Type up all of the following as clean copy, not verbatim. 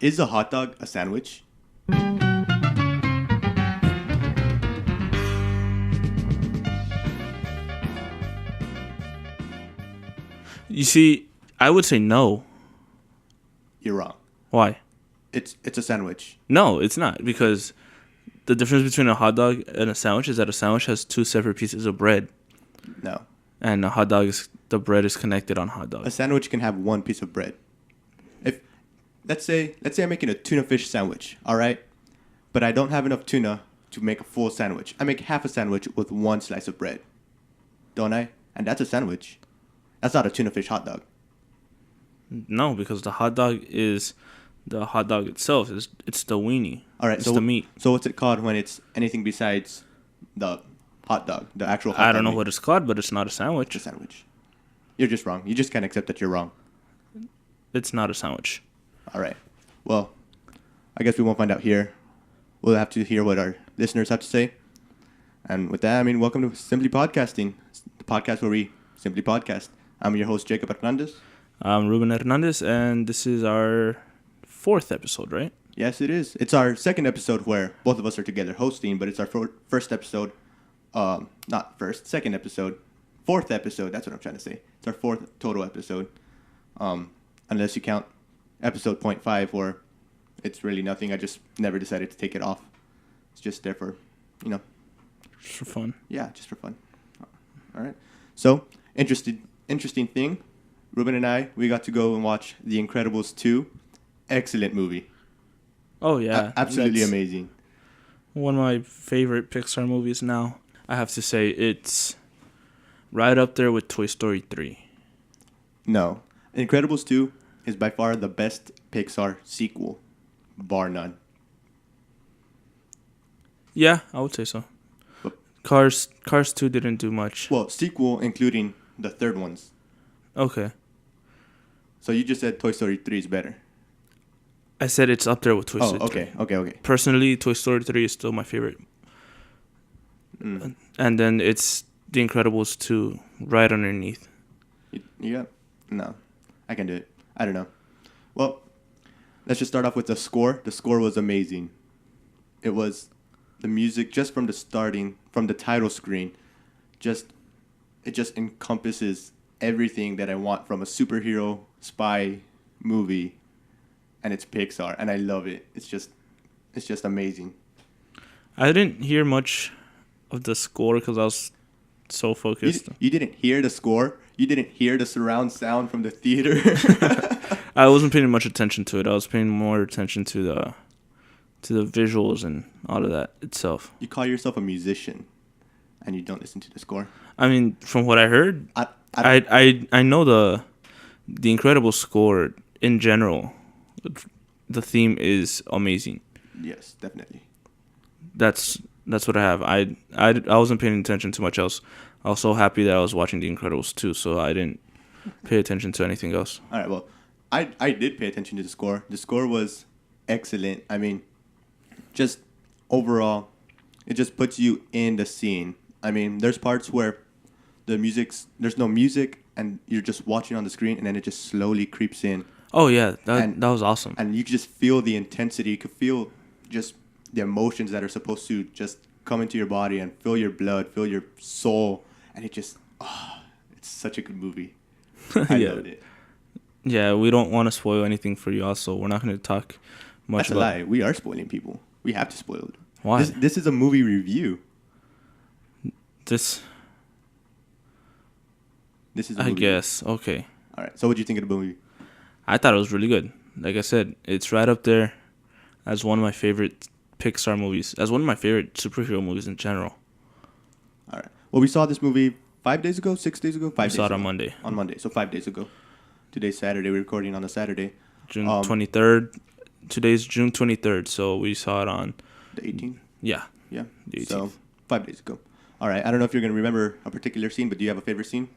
Is a hot dog a sandwich? You see, I would say no. You're wrong. Why? It's a sandwich. No, it's not, because the difference between a hot dog and a sandwich is that a sandwich has two separate pieces of bread, No. and a hot dog is the bread is connected on hot dog. A sandwich can have one piece of bread. If let's say I'm making a tuna fish sandwich, all right? But I don't have enough tuna to make a full sandwich. I make half a sandwich with one slice of bread. Don't I? And that's a sandwich. That's not a tuna fish hot dog. No, because the hot dog itself. It's the weenie. All right, it's so the meat. So what's it called when it's anything besides the hot dog, the actual hot dog? I don't know meat? what it's called, but it's not a sandwich. It's a sandwich. You're just wrong. You just can't accept that you're wrong. It's not a sandwich. All right. Well, I guess we won't find out here. We'll have to hear what our listeners have to say. And with that, welcome to Simply Podcasting, the podcast where we simply podcast. I'm your host, Jacob Hernandez. I'm Ruben Hernandez, and this is our 4th episode, right? Yes, it is. It's our 2nd episode where both of us are together hosting, but it's our first episode. Not first, 2nd episode. 4th episode, that's what I'm trying to say. It's our 4th total episode. Unless you count episode 0.5 where it's really nothing. I just never decided to take it off. It's just there for, Just for fun. Yeah, just for fun. All right. So, interesting thing. Ruben and I, we got to go and watch The Incredibles 2. Excellent movie. Oh, yeah. Absolutely amazing. One of my favorite Pixar movies now. I have to say it's right up there with Toy Story 3. No. Incredibles 2 is by far the best Pixar sequel, bar none. Yeah, I would say so. But, Cars 2 didn't do much. Well, sequel including the third ones. Okay. So you just said Toy Story 3 is better. I said it's up there with Toy Story 3. Okay. Personally, Toy Story 3 is still my favorite. And then it's The Incredibles 2 right underneath. Yeah. No. I can do it. I don't know. Well, let's just start off with the score. The score was amazing. It was the music just from the title screen. It just encompasses everything that I want from a superhero spy movie. And it's Pixar, and I love it. It's just amazing. I didn't hear much of the score because I was so focused. You didn't hear the score? You didn't hear the surround sound from the theater? I wasn't paying much attention to it. I was paying more attention to the visuals and all of that itself. You call yourself a musician, and you don't listen to the score? I mean, from what I heard, I know the Incredible score in general. The theme is amazing. Yes, definitely. That's what I have. I wasn't paying attention to much else. I was so happy that I was watching The Incredibles 2, so I didn't pay attention to anything else. All right, well, I did pay attention to the score. The score was excellent. Just overall, it just puts you in the scene. There's parts where there's no music, and you're just watching on the screen, and then it just slowly creeps in. Oh, yeah, that was awesome. And you just feel the intensity. You could feel just the emotions that are supposed to just come into your body and fill your blood, fill your soul. And it's such a good movie. I loved it. Yeah, we don't want to spoil anything for you also. We're not going to talk much about... That's a lie. We are spoiling people. We have to spoil it. Why? This is a movie review. This is a I movie guess. review. Okay. All right. So what do you think of the movie? I thought it was really good. Like I said, it's right up there as one of my favorite Pixar movies, as one of my favorite superhero movies in general. All right. Well, we saw this movie 5 days ago, 6 days ago? 5 days We saw it ago. on Monday. On Monday, so 5 days ago. Today's Saturday. We're recording on a Saturday. June 23rd. Today's June 23rd, so we saw it on... The 18th? Yeah. Yeah. The 18th. So 5 days ago. All right. I don't know if you're going to remember a particular scene, but do you have a favorite scene?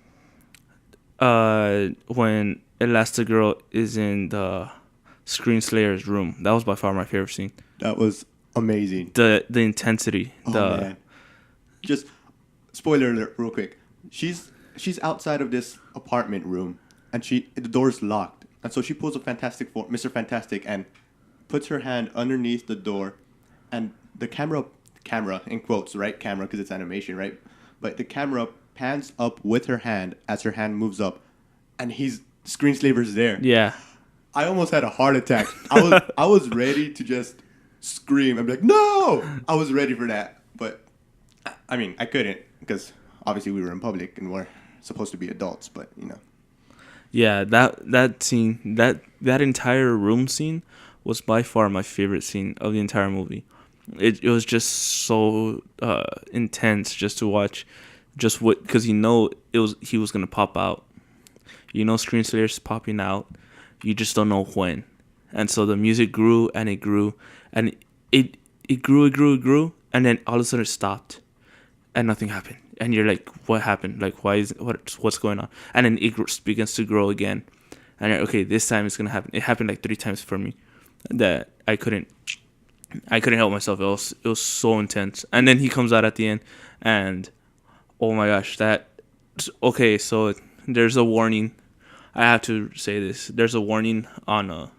When Elastigirl is in the Screen Slayer's room. That was by far my favorite scene. That was amazing. The intensity. Man. Just spoiler alert real quick. She's outside of this apartment room, and the door's locked. And so she pulls a Mr. Fantastic, and puts her hand underneath the door, and the camera in quotes, right? Camera, because it's animation, right? But the camera pans up with her hand as her hand moves up, and Screenslaver's there. Yeah. I almost had a heart attack. I was ready to just scream and be like, no! I was ready for that. But, I mean, I couldn't because obviously we were in public and we're supposed to be adults, but, you know. Yeah, that scene, that entire room scene was by far my favorite scene of the entire movie. It was just so intense just to watch, because he was gonna pop out. Screenslayer's popping out. You just don't know when, and so the music grew and it grew, and it grew, and then all of a sudden it stopped, and nothing happened. And you're like, what happened? Like, what's going on? And then it begins to grow again. And you're like, okay, this time it's going to happen. It happened like 3 times for me that I couldn't help myself. It was so intense. And then he comes out at the end and, oh my gosh, okay, so there's a warning. I have to say this. There's a warning on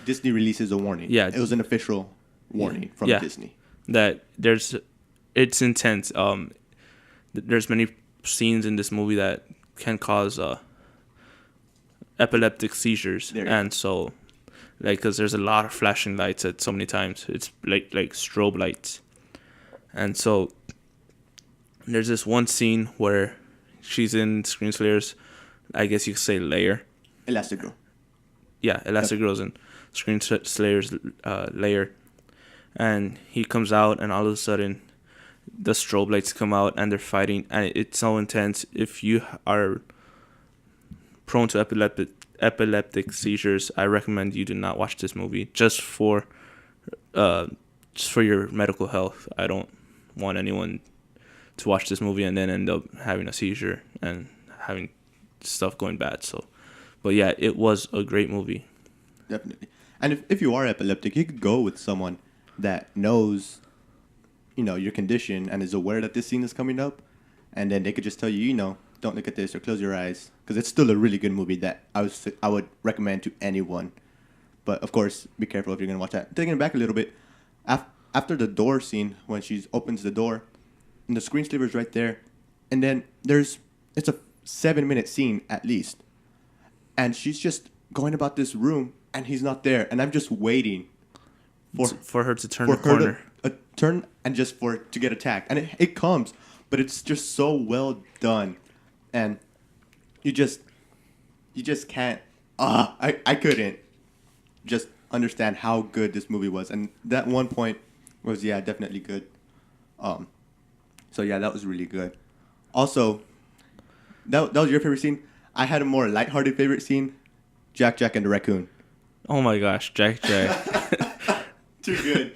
Disney releases a warning. Yeah. It was an official warning from Disney. That it's intense. There's many scenes in this movie that can cause epileptic seizures, and so, like, because there's a lot of flashing lights at so many times. It's like strobe lights, and so there's this one scene where she's in Screenslayer's, I guess you could say, lair. Elastigirl. Yeah, Elastigirl's in Screenslayer's lair, and he comes out, and all of a sudden the strobe lights come out and they're fighting, and it's so intense. If you are prone to epileptic seizures, I recommend you do not watch this movie just for your medical health. I don't want anyone to watch this movie and then end up having a seizure and having stuff going bad. So, but yeah, it was a great movie. Definitely. And if you are epileptic, you could go with someone that knows, your condition and is aware that this scene is coming up, and then they could just tell you, don't look at this or close your eyes, because it's still a really good movie that I would recommend to anyone. But of course, be careful if you're gonna watch that. Taking it back a little bit, after the door scene, when she opens the door, and the screensaver's right there, and then it's a 7-minute scene at least, and she's just going about this room, and he's not there, and I'm just waiting for her to turn the corner. Turn and just for it to get attacked, and it comes, but it's just so well done, and you just can't. I couldn't just understand how good this movie was, and that one point was definitely good. So yeah, that was really good. Also, that was your favorite scene. I had a more lighthearted favorite scene, Jack and the raccoon. Oh my gosh, Jack. Too good.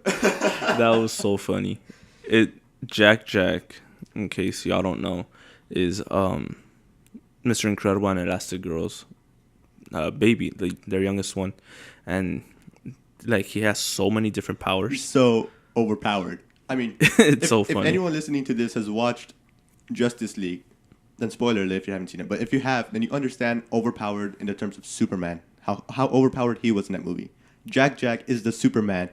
That was so funny. Jack, in case y'all don't know, is Mr. Incredible and Elastigirl's baby, their youngest one, and like he has so many different powers. He's so overpowered. I mean, so funny. If anyone listening to this has watched Justice League, then spoiler alert if you haven't seen it. But if you have, then you understand overpowered in the terms of Superman. How overpowered he was in that movie. Jack is the Superman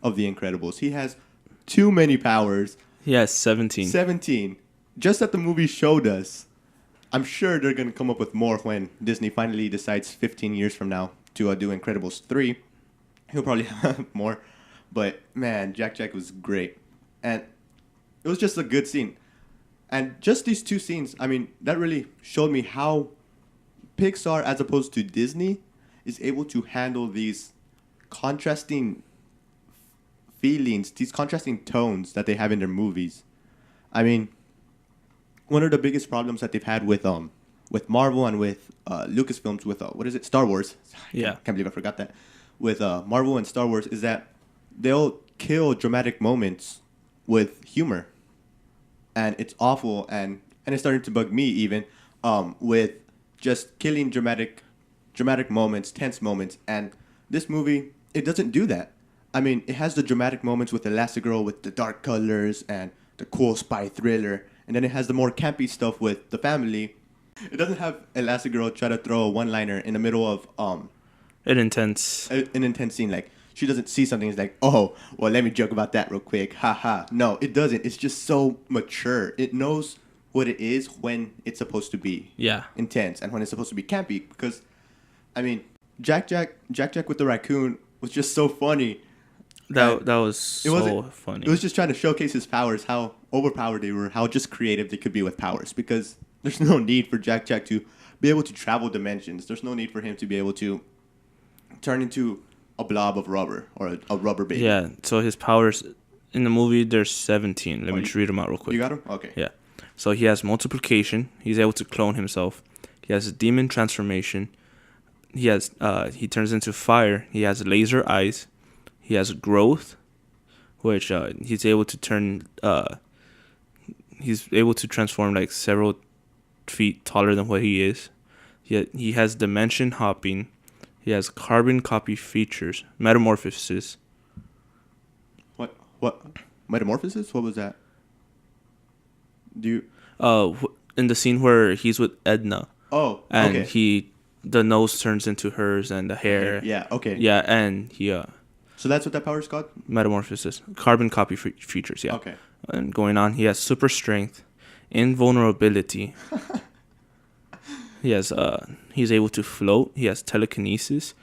of The Incredibles. He has too many powers. He has 17. 17. Just that the movie showed us. I'm sure they're going to come up with more when Disney finally decides 15 years from now to do Incredibles 3. He'll probably have more. But, man, Jack was great. And it was just a good scene. And just these two scenes, I mean, that really showed me how Pixar, as opposed to Disney, is able to handle these contrasting feelings, these contrasting tones that they have in their movies. I mean, one of the biggest problems that they've had with Marvel and with Lucasfilms, with Star Wars. Yeah, can't believe I forgot that. With Marvel and Star Wars, is that they'll kill dramatic moments with humor, and it's awful. And it's starting to bug me even with just killing dramatic moments, tense moments. And this movie, it doesn't do that. I mean, it has the dramatic moments with Elastigirl with the dark colors and the cool spy thriller. And then it has the more campy stuff with the family. It doesn't have Elastigirl try to throw a one-liner in the middle of an intense scene. Like she doesn't see something. It's like, oh, well, let me joke about that real quick. Ha ha. No, it doesn't. It's just so mature. It knows what it is when it's supposed to be intense and when it's supposed to be campy. Because, I mean, Jack with the raccoon was just so funny. That was so funny. It was just trying to showcase his powers, how overpowered they were, how just creative they could be with powers. Because there's no need for Jack to be able to travel dimensions. There's no need for him to be able to turn into a blob of rubber or a rubber baby. Yeah, so his powers in the movie, there's 17. Let me just read them out real quick. You got them? Okay. Yeah. So he has multiplication. He's able to clone himself. He has demon transformation. He turns into fire. He has laser eyes. He has growth, which he's able to turn. He's able to transform like several feet taller than what he is. He has dimension hopping. He has carbon copy features. Metamorphosis. What metamorphosis? What was that? In the scene where he's with Edna. Oh, and okay. The nose turns into hers and the hair. Yeah, okay. Yeah, and he. So that's what that power is called? Metamorphosis. Carbon copy features, yeah. Okay. And going on, he has super strength, invulnerability. He's able to float. He has telekinesis,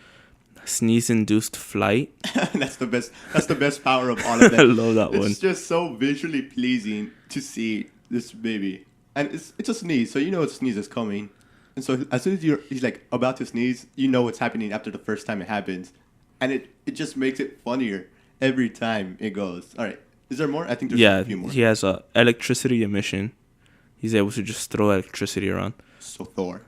sneeze-induced flight. That's the best power of all of them. I love that one. It's just so visually pleasing to see this baby. And it's a sneeze, so you know a sneeze is coming. And so as soon as he's like about to sneeze, you know what's happening after the first time it happens. And it just makes it funnier every time it goes. All right. Is there more? I think there's a few more. He has electricity emission. He's able to just throw electricity around. So Thor.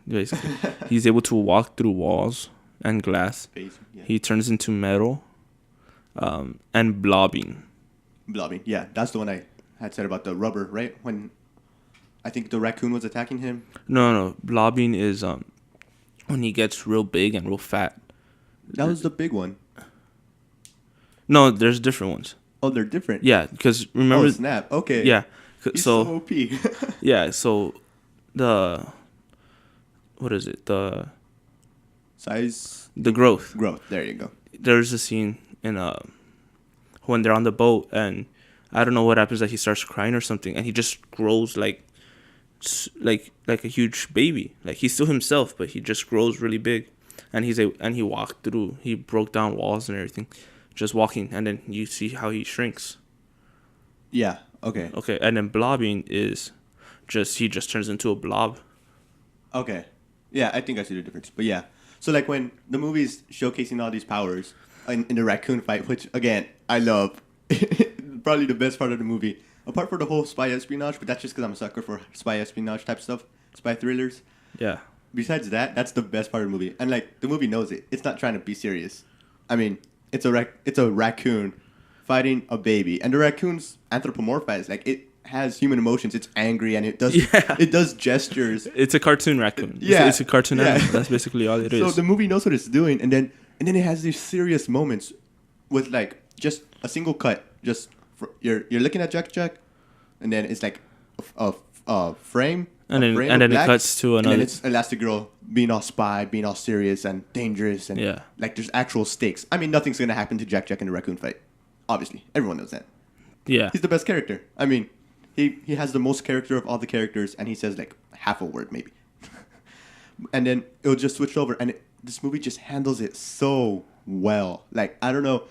Basically. He's able to walk through walls and glass. Yeah. He turns into metal. And blobbing. Blobbing. Yeah, that's the one I had said about the rubber, right? When I think the raccoon was attacking him. No. Blobbing is when he gets real big and real fat. That was the big one. No, there's different ones. Oh, they're different. Yeah, because remember. Oh, snap. Okay. Yeah. He's so OP. Yeah, so what is it? The size. The growth. Growth. There you go. There's a scene in when they're on the boat and I don't know what happens, like he starts crying or something and he just grows like a huge baby. Like he's still himself, but he just grows really big. And he walked through. He broke down walls and everything, just walking. And then you see how he shrinks. Yeah. Okay. Okay. And then blobbing is he just turns into a blob. Okay. Yeah, I think I see the difference. But yeah, so like when the movie's showcasing all these powers in the raccoon fight, which again I love, probably the best part of the movie. Apart from the whole spy espionage, but that's just because I'm a sucker for spy espionage type stuff, spy thrillers. Yeah. Besides that, that's the best part of the movie. And, like, the movie knows it. It's not trying to be serious. I mean, it's a raccoon fighting a baby. And the raccoon's anthropomorphized. Like, it has human emotions. It's angry, and it does gestures. It's a cartoon raccoon. Yeah. It's a cartoon animal. That's basically all it is. So the movie knows what it's doing. And then it has these serious moments with, like, just a single cut. Just, you're looking at Jack, and then it's, like, a frame. And then it cuts to another. And then it's Elastigirl being all spy, being all serious and dangerous, and like there's actual stakes. I mean, nothing's gonna happen to Jack in the raccoon fight. Obviously, everyone knows that. Yeah, he's the best character. I mean, he has the most character of all the characters, and he says like half a word maybe. And then it'll just switch over, and this movie just handles it so well. Like I don't know,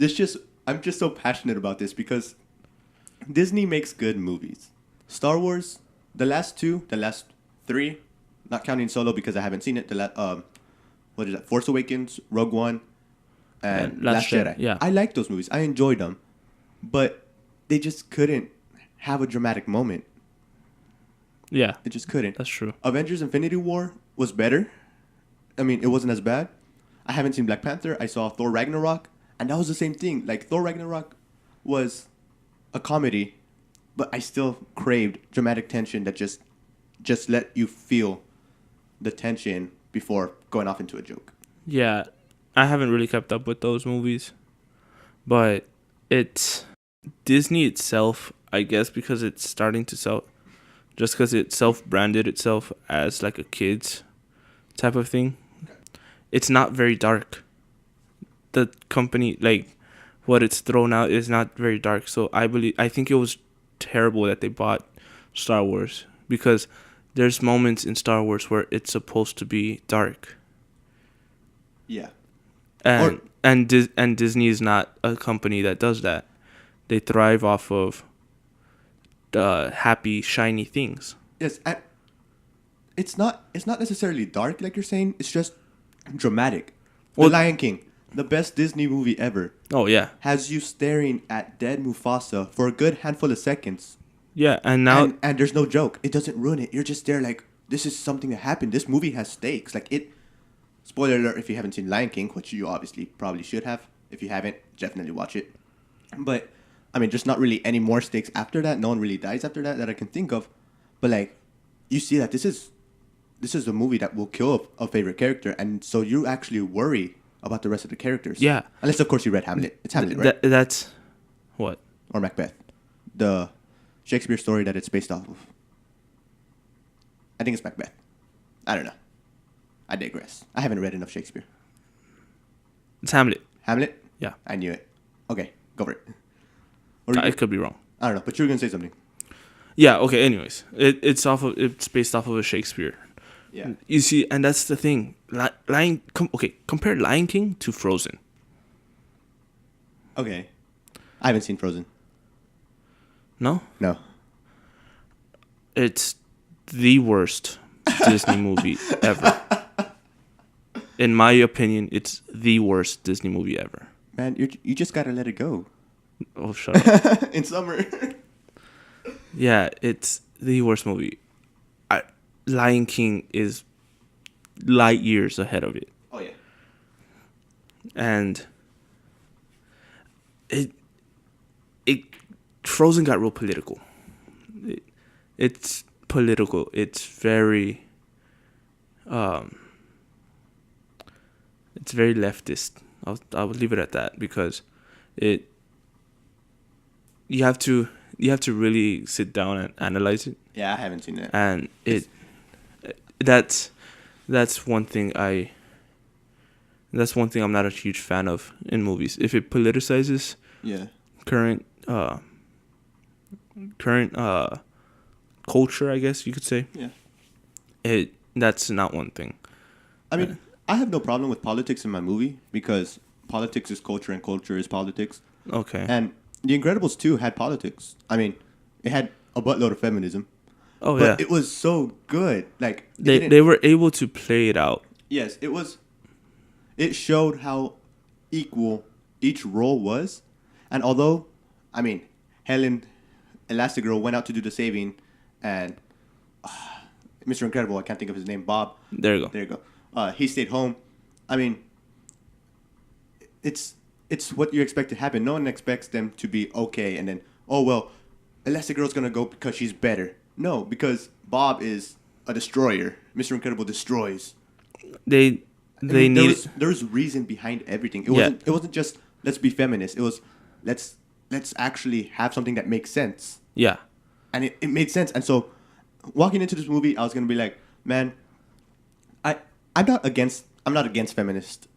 I'm just so passionate about this because Disney makes good movies. Star Wars. The last three, not counting Solo because I haven't seen it. What is that? Force Awakens, Rogue One, and Last Jedi. Yeah, I like those movies. I enjoyed them, but they just couldn't have a dramatic moment. Yeah, it just couldn't. That's true. Avengers: Infinity War was better. I mean, it wasn't as bad. I haven't seen Black Panther. I saw Thor Ragnarok, and that was the same thing. Like Thor Ragnarok was a comedy. But I still craved dramatic tension that just let you feel the tension before going off into a joke. Yeah, I haven't really kept up with those movies. But it's Disney itself, I guess, because it's starting to sell, just because it self-branded itself as like a kids type of thing. it's not very dark. The company, like, what it's thrown out is not very dark. So I think it was terrible that they bought Star Wars, because there's moments in Star Wars where it's supposed to be dark. Yeah. And Disney is not a company that does that. They thrive off of the happy, shiny things. Yes, it's not necessarily dark like you're saying. It's just dramatic. The Lion King, the best Disney movie ever, Oh yeah, has you staring at dead Mufasa for a good handful of seconds. yeah, and now And there's no joke. It doesn't ruin it. You're just there like, this is something that happened. This movie has stakes. Like it. Spoiler alert if you haven't seen Lion King, which you obviously probably should have. If you haven't, definitely watch it. But, I mean, there's not really any more stakes after that. No one really dies after that I can think of. But, like, you see that this is a movie that will kill a favorite character. And so you actually worry about the rest of the characters. Yeah. Unless, of course, you read Hamlet. It's Hamlet, right? That's what? Or Macbeth. The Shakespeare story that it's based off of. I think it's Macbeth. I don't know. I digress. I haven't read enough Shakespeare. It's Hamlet. Hamlet? Yeah. I knew it. Okay, go for it. I could be wrong. I don't know, but you were gonna say something. Yeah. Okay. Anyways, it's based off of a Shakespeare. Yeah. You see, and that's the thing. Compare Lion King to Frozen. Okay. I haven't seen Frozen. No. No. It's the worst Disney movie ever. In my opinion, it's the worst Disney movie ever. Man, you just gotta let it go. Oh, shut up. In summer. Yeah, it's the worst movie. Lion King is light years ahead of it. Oh yeah. And it Frozen got real political. It's political. It's very it's very leftist. I would leave it at that, because you have to really sit down and analyze it. Yeah, I haven't seen that. And that's one thing I'm not a huge fan of in movies. If it politicizes current culture, I guess you could say. Yeah. That's not one thing. I mean, I have no problem with politics in my movie, because politics is culture and culture is politics. Okay. And The Incredibles 2 had politics. I mean, it had a buttload of feminism. Oh, but yeah. it was so good. Like they were able to play it out. Yes, it was. It showed how equal each role was. And although, I mean, Helen, Elastigirl, went out to do the saving, and Mr. Incredible, I can't think of his name, Bob. There you go. There you go. He stayed home. I mean, it's what you expect to happen. No one expects them to be okay and then, oh, well, Elastigirl's going to go because she's better. No, because Bob is a destroyer. Mr. Incredible destroys. There was reason behind everything. It wasn't just let's be feminist. It was let's actually have something that makes sense. Yeah. And it made sense. And so walking into this movie, I was gonna be like, man, I'm not against feminist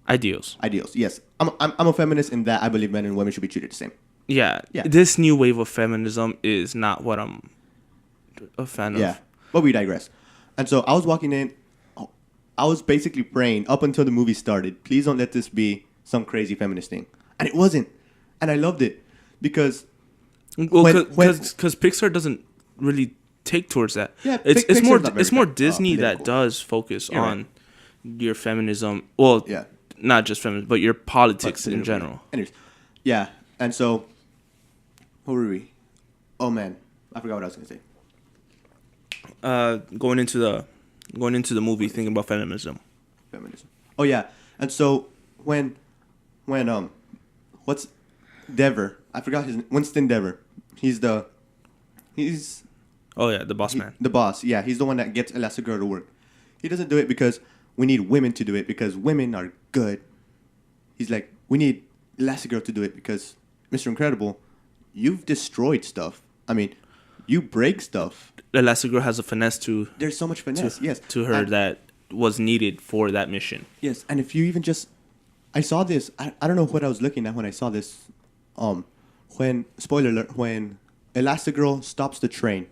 ideals. Yes. I'm a feminist in that I believe men and women should be treated the same. Yeah. This new wave of feminism is not what I'm a fan of. Yeah. But we digress. And so I was walking in. I was basically praying up until the movie started, please don't let this be some crazy feminist thing. And it wasn't. And I loved it. Because Pixar doesn't really take towards that. Yeah, it's more Disney that does focus on your feminism. Well, not just feminism, but your politics in general. Anyways, yeah. And so, who were we? Oh man, I forgot what I was gonna say. Going into the movie, thinking about feminism. Oh yeah, and so when what's Dever? I forgot his name. Winston Dever. He's the boss man. The boss. Yeah, he's the one that gets Elastigirl to work. He doesn't do it because we need women to do it because women are good. He's like, we need Elastigirl to do it because Mr. Incredible, you've destroyed stuff. I mean, you break stuff. Elastigirl has a finesse to. There's so much finesse. Yes. To her that was needed for that mission. Yes, and if you even just, I saw this. I don't know what I was looking at when I saw this. When spoiler alert, when Elastigirl stops the train,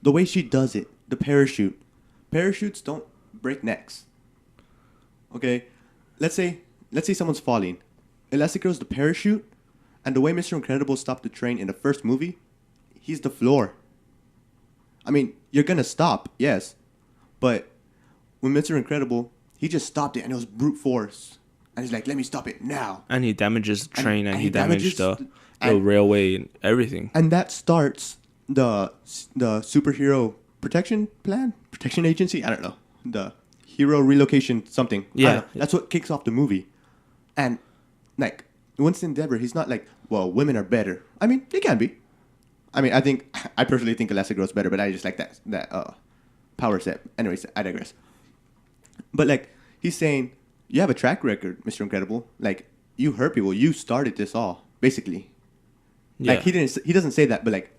the way she does it, the parachutes don't break necks. Okay, let's say someone's falling, Elastigirl's the parachute, and the way Mr. Incredible stopped the train in the first movie, he's the floor. I mean, you're gonna stop, yes, but when Mr. Incredible, he just stopped it and it was brute force. And he's like, let me stop it now. And he damages the train and he damages damaged the railway and everything. And that starts the superhero protection agency. I don't know. The hero relocation something. Yeah. That's what kicks off the movie. And like Winston Dever, he's not like, well, women are better. I mean, they can be. I mean, I personally think Elastigirl's better, but I just like that power set. Anyways, I digress. But like he's saying, you have a track record, Mr. Incredible. Like you hurt people, you started this all, basically. Yeah. Like he doesn't say that, but like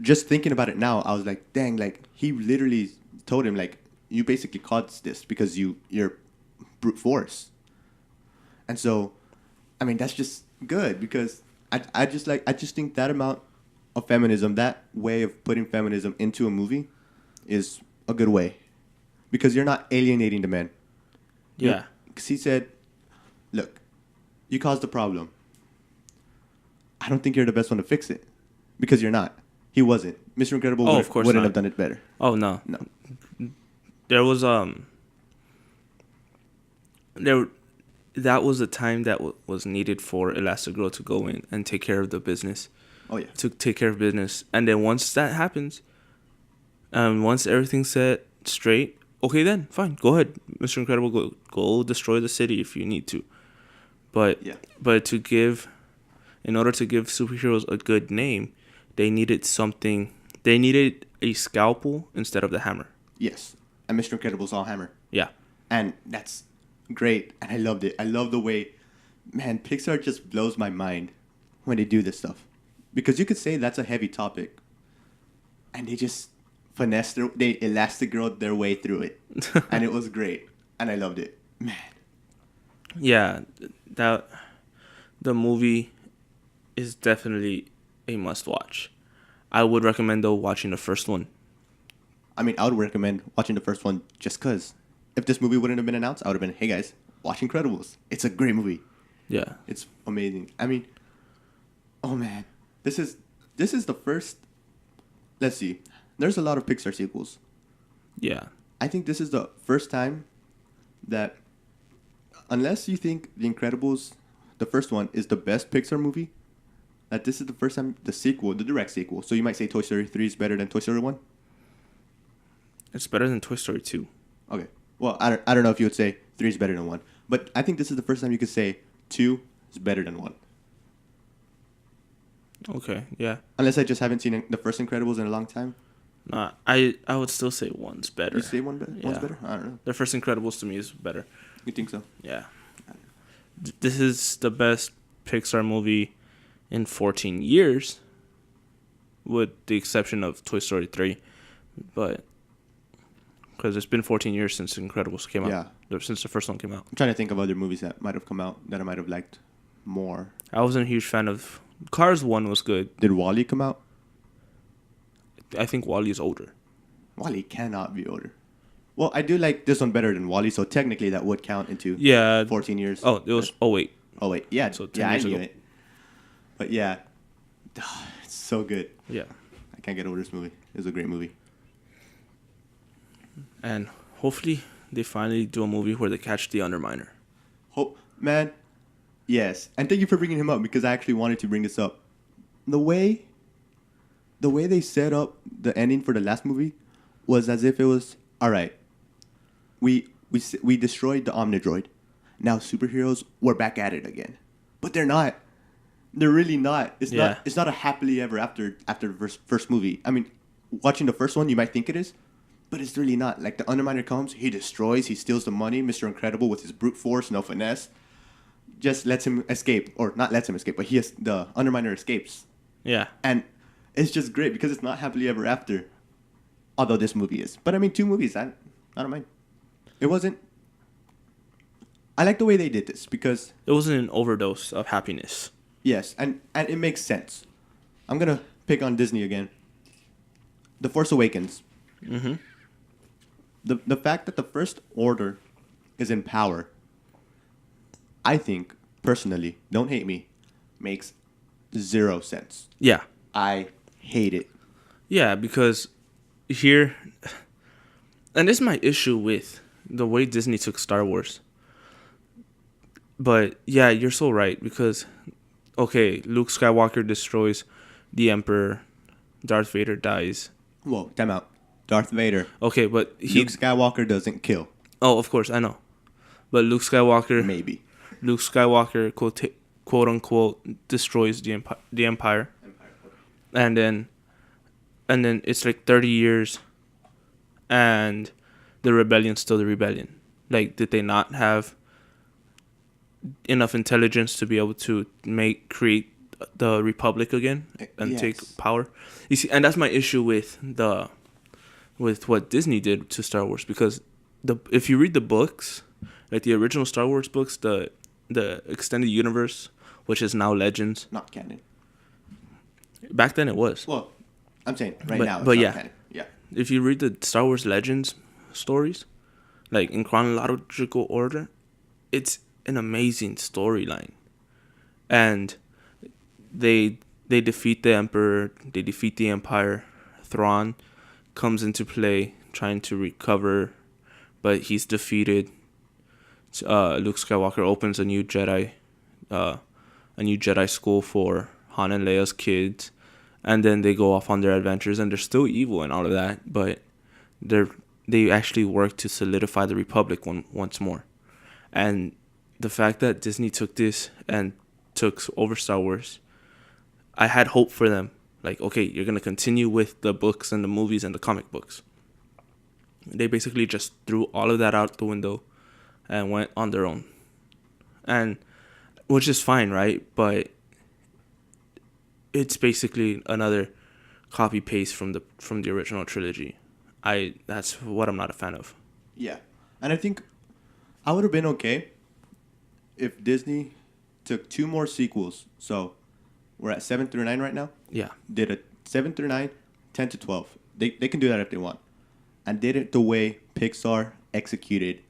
just thinking about it now, I was like, dang, like he literally told him like you basically caused this because you're brute force. And so, I mean, that's just good because I just think that amount of feminism, that way of putting feminism into a movie is a good way because you're not alienating the men. Yeah. Because he said, look, you caused the problem. I don't think you're the best one to fix it because you're not. He wasn't. Mr. Incredible wouldn't have done it better. Oh, no. No. There was, that was a time that was needed for Elastigirl to go in and take care of the business. Oh, yeah. To take care of business. And then once that happens, once everything's set straight, okay then, fine. Go ahead, Mr. Incredible, go destroy the city if you need to. But in order to give superheroes a good name, they needed a scalpel instead of the hammer. Yes. And Mr. Incredible's all hammer. Yeah. And that's great. And I loved it. I love the way, man, Pixar just blows my mind when they do this stuff. Because you could say that's a heavy topic. And they just they Elastigirled their way through it. And it was great. And I loved it. Man. Yeah. The movie is definitely a must watch. I would recommend though watching the first one. I mean, I would recommend watching the first one just because if this movie wouldn't have been announced, I would have been, hey guys, watch Incredibles. It's a great movie. Yeah. It's amazing. I mean, oh man. This is the first, let's see. There's a lot of Pixar sequels. Yeah. I think this is the first time that, unless you think The Incredibles, the first one, is the best Pixar movie, that this is the first time the direct sequel. So you might say Toy Story 3 is better than Toy Story 1? It's better than Toy Story 2. Okay. Well, I don't know if you would say 3 is better than 1. But I think this is the first time you could say 2 is better than 1. Okay, yeah. Unless I just haven't seen the first Incredibles in a long time. Nah, I would still say 1's better. You say 1 better? Yeah. 1's better? I don't know. The first Incredibles to me is better. You think so? Yeah. This is the best Pixar movie in 14 years, with the exception of Toy Story 3. But because it's been 14 years since Incredibles came out. Yeah. Since the first one came out. I'm trying to think of other movies that might have come out that I might have liked more. I wasn't a huge fan of... Cars 1 was good. Did WALL-E come out? I think WALL-E is older. WALL-E cannot be older. Well, I do like this one better than WALL-E, so technically that would count into 14 years. Oh, it was... Oh, wait. Oh, wait. Yeah, so 10 years I knew ago. it. But yeah, it's so good. Yeah. I can't get over this movie. It was a great movie. And hopefully they finally do a movie where they catch the Underminer. Man, yes. And thank you for bringing him up because I actually wanted to bring this up. The way they set up the ending for the last movie was as if it was, all right, we destroyed the Omnidroid. Now superheroes, we're back at it again. But they're not. They're really not. It's not a happily ever after the first movie. I mean, watching the first one, you might think it is, but it's really not. Like, the Underminer comes, he destroys, he steals the money. Mr. Incredible, with his brute force, no finesse, just lets him escape. Or not lets him escape, but the Underminer escapes. Yeah. And it's just great because it's not happily ever after. Although this movie is. But I mean, 2 movies, I don't mind. it wasn't. I like the way they did this because It wasn't an overdose of happiness. yes, and it makes sense. I'm gonna pick on Disney again. The Force Awakens. Mm-hmm. The fact that the First Order is in power, I think personally, don't hate me, makes 0 sense. Yeah. I hate it. Yeah, because here, and this is my issue with the way Disney took Star Wars. But yeah, you're so right because, okay, Luke Skywalker destroys the Emperor, Darth Vader dies. Whoa, time out. Darth Vader. Okay, but Luke Skywalker doesn't kill. Oh, of course, I know. But Luke Skywalker, Maybe. Luke Skywalker, quote unquote, destroys the Empire, and then it's like 30 years, and the rebellion's still the rebellion. Like, did they not have enough intelligence to be able to create the Republic again and take power? You see, and that's my issue with what Disney did to Star Wars, because if you read the books, like the original Star Wars books, the extended universe, which is now Legends. Not canon. Back then it was. Well, I'm saying now it's but not yeah. canon. Yeah. If you read the Star Wars Legends stories, like in chronological order, it's an amazing storyline. And they defeat the Emperor, they defeat the Empire. Thrawn comes into play trying to recover, but he's defeated. Luke Skywalker opens a new Jedi school for Han and Leia's kids, and then they go off on their adventures, and they're still evil and all of that, but they actually work to solidify the Republic once more. And the fact that Disney took this and took over Star Wars, I had hope for them. Like, okay, you're gonna continue with the books and the movies and the comic books. They basically just threw all of that out the window and went on their own, and which is fine, right? But it's basically another copy paste from the original trilogy. That's what I'm not a fan of. Yeah, and I think I would have been okay if Disney took 2 more sequels. So we're at 7 through 9 right now. Yeah, Did a 7 through 9, 10 to 12. They can do that if they want, and did it the way Pixar executed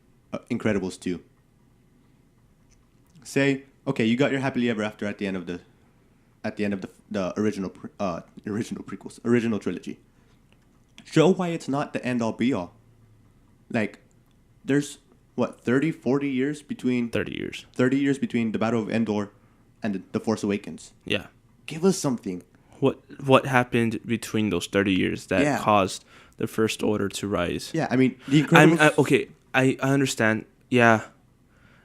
Incredibles 2. Say, okay, you got your happily ever after at the end of the original prequels, original trilogy. Show why it's not the end all be all. Like, there's 40 years between 30 years. 30 years between the Battle of Endor and the Force Awakens. Yeah. Give us something. What happened between those 30 years that caused the First Order to rise? Yeah, I mean, the Incredibles... I understand. Yeah.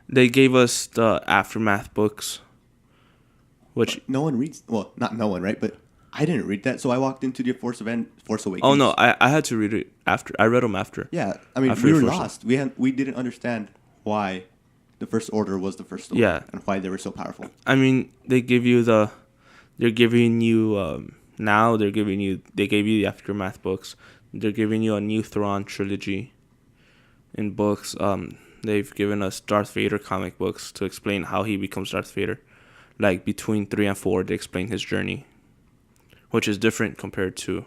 They gave us the Aftermath books, which... no one reads... Well, not no one, right? But I didn't read that, so I walked into the Force Awakens. Oh, no, I had to read it after. I read them after. Yeah, I mean, we were lost. We didn't understand why the First Order was the First Order. Yeah. And why they were so powerful. I mean, they gave you They're giving you... they gave you the Aftermath books. They're giving you a new Thrawn trilogy in books. They've given us Darth Vader comic books to explain how he becomes Darth Vader. Like, between 3 and 4, they explain his journey, which is different compared to...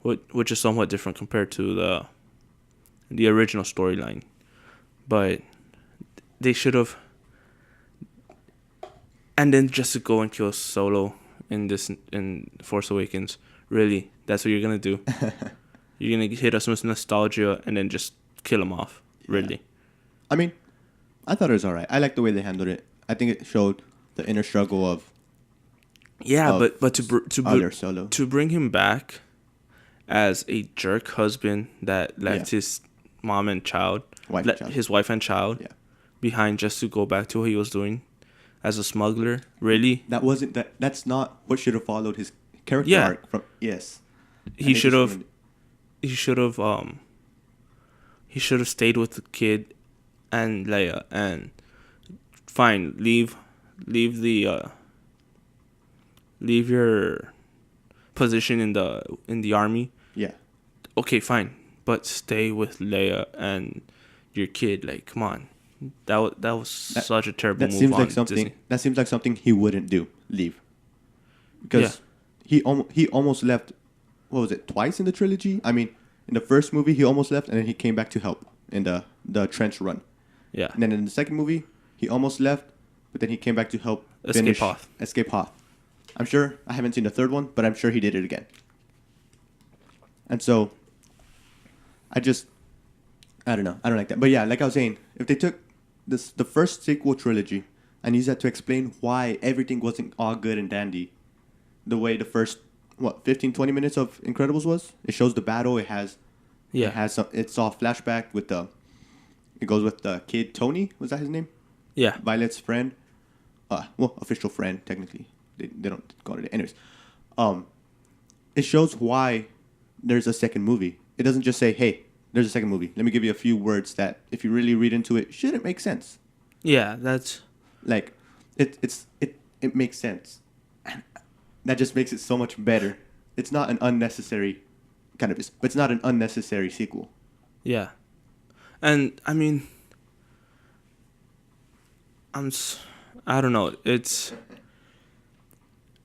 Which is somewhat different compared to the original storyline. But they should have... And then just to go and kill Solo in Force Awakens, really? That's what you're gonna do? You're gonna hit us with nostalgia and then just kill him off? Really? Yeah. I mean, I thought it was alright. I like the way they handled it. I think it showed the inner struggle of... Yeah, but Solo. To bring him back as a jerk husband that left his mom and child, his wife and child behind just to go back to what he was doing as a smuggler, really? That's not what should have followed his character arc from. Yes. He should have stayed with the kid and Leia and fine, leave your position in the army. Yeah. Okay, fine, but stay with Leia and your kid. Like, come on, that was such a terrible That move seems on like something. Disney. That seems like something he wouldn't do. Leave. Because he almost left. What was it? Twice in the trilogy. I mean, in the first movie he almost left, and then he came back to help in the trench run. Yeah. And then in the second movie he almost left, but then he came back to help Escape Hoth. I'm sure I haven't seen the third one, but I'm sure he did it again. And so, I don't know. I don't like that. But yeah, like I was saying, if they took the first sequel trilogy and used that to explain why everything wasn't all good and dandy, the way the first 15, 20 minutes of Incredibles was, it shows the battle. It saw a flashback with it goes with the kid Tony. Was that his name? Yeah. Violet's friend. Official friend technically. They don't call it. Anyways, it shows why there's a second movie. It doesn't just say, "Hey, there's a second movie. Let me give you a few words that, if you really read into it, shouldn't make sense." Yeah, that's like it makes sense. And that just makes it so much better. It's not an unnecessary it's not an unnecessary sequel. Yeah. And I mean, I don't know. It's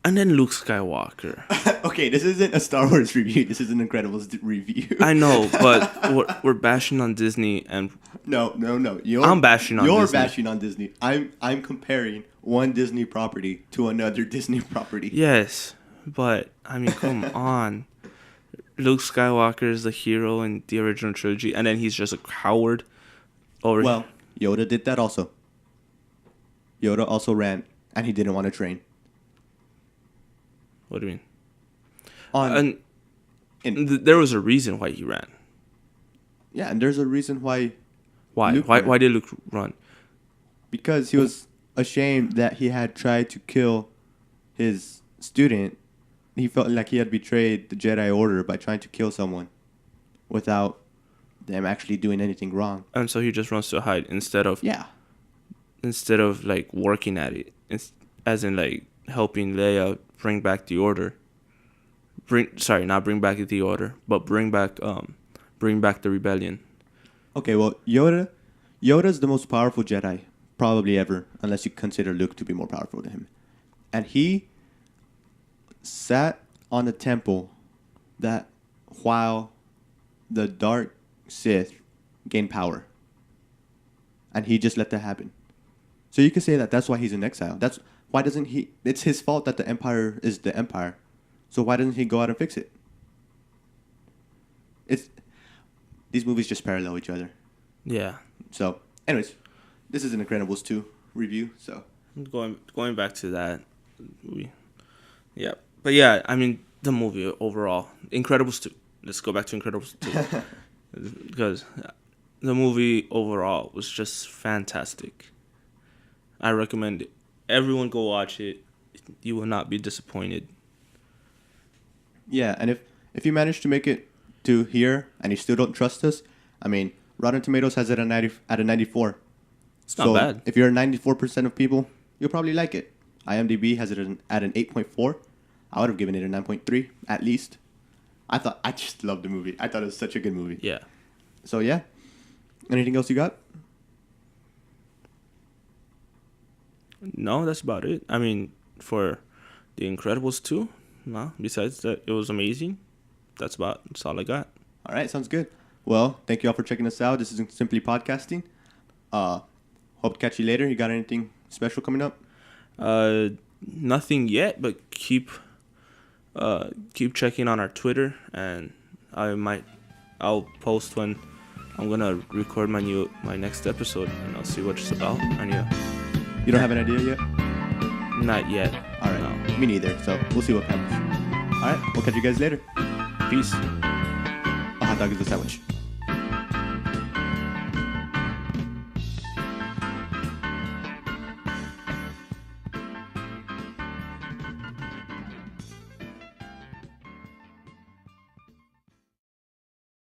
and then Luke Skywalker. Okay, this isn't a Star Wars review. This is an Incredibles review. I know, but we're bashing on Disney, and no. I'm bashing on Disney. You're bashing on Disney. I'm comparing one Disney property to another Disney property. Yes, but I mean, come on. Luke Skywalker is the hero in the original trilogy, and then he's just a coward. Well, Yoda did that also. Yoda also ran, and he didn't want to train. What do you mean? There was a reason why he ran. Yeah, and there's a reason why. Why? Why did Luke run? Because he was ashamed that he had tried to kill his student. He felt like he had betrayed the Jedi Order by trying to kill someone without them actually doing anything wrong. And so he just runs to hide instead of like working at it, as in like helping Leia bring back the order. Not bring back the order, but bring back the rebellion. Okay, well, Yoda's the most powerful Jedi probably ever, unless you consider Luke to be more powerful than him. And he sat on a temple that while the dark Sith gained power. And he just let that happen. So you could say that's why he's in exile. Why doesn't he? It's his fault that the Empire is the Empire. So why doesn't he go out and fix it? These movies just parallel each other. Yeah. So, anyways, this is an Incredibles 2 review. So going back to that, yeah. But yeah, I mean the movie overall, Incredibles 2. Let's go back to Incredibles 2 because the movie overall was just fantastic. I recommend it. Everyone go watch it. You will not be disappointed. Yeah, and if you manage to make it to here and you still don't trust us, I mean, Rotten Tomatoes has it at a 94. It's not bad. If you're 94% of people, you'll probably like it. IMDb has it at an 8.4. I would have given it a 9.3 at least. I just loved the movie. I thought it was such a good movie. Yeah. So yeah. Anything else you got? No, that's about it. I mean, for The Incredibles 2, no. Besides that, it was amazing. That's all I got. All right, sounds good. Well, thank you all for checking us out. This is Simply Podcasting. Hope to catch you later. You got anything special coming up? Nothing yet, but keep checking on our Twitter, and I'll post when I'm gonna record my next episode, and I'll see what it's about. And yeah. You don't have an idea yet? Not yet. All right. No. Me neither. So we'll see what happens. All right. We'll catch you guys later. Peace. A hot dog is a sandwich.